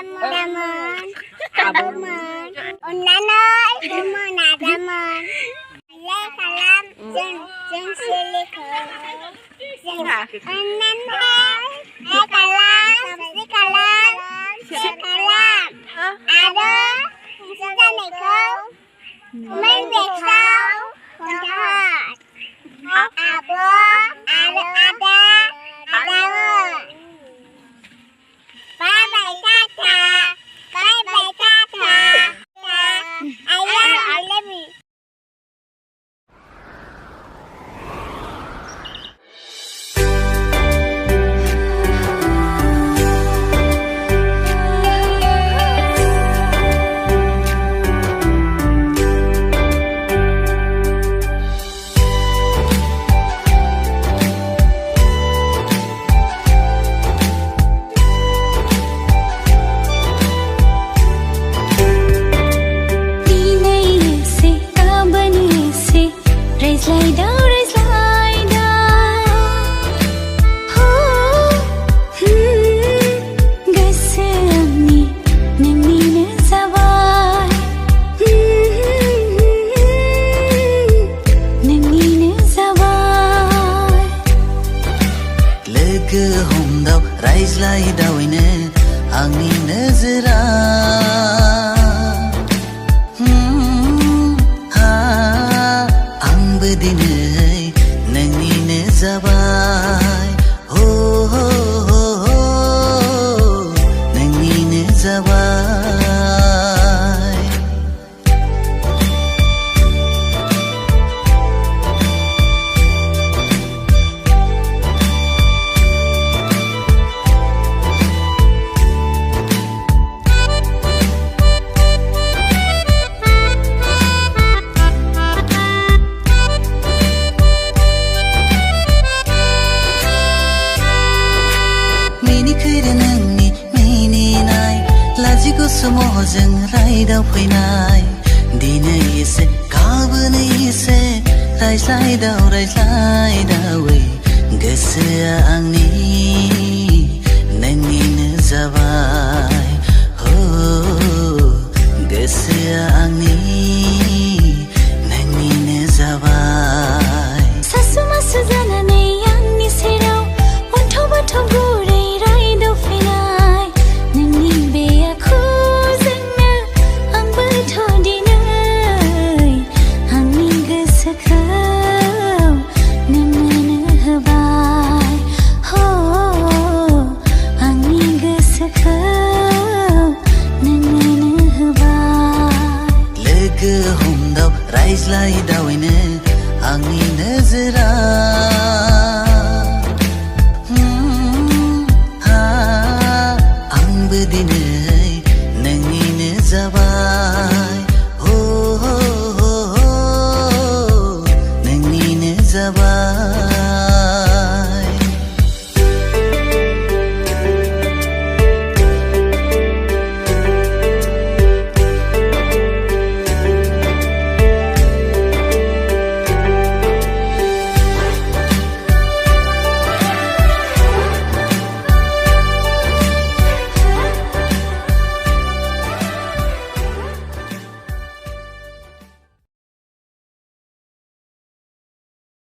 Naman, abuman, unanay, naman. Alay kalam, jeng siliko. Unanay, ay kalam, si kalam. Ado, siliko. May beksaw, kontahat. Abo, ada. Bye bye tata. Bye bye tata. I love you. raijlaidao ini angni nazara ang bedinai nangni nazabai nangni nazabai Semojeng raidao fैनाय दिनै एसे गाबोन एसे रायज्लायदावै गोसोआ आंनि नोंनिनो जाबाय गोसोआ आंनि नोंनिनो जाबाय सासु मासु जानानै आंनि सेराव अन्थाव बाथाव गुरै रायदाव फैनाय नोंनि बे आखुजोंनो आंबो दिनै आंनि गोसोखौ नोंनो होबाय आंनि गोसोखौ नोंनो होबाय लोगो हमदाव रायज्लायदावैनो आंनि नोजोरा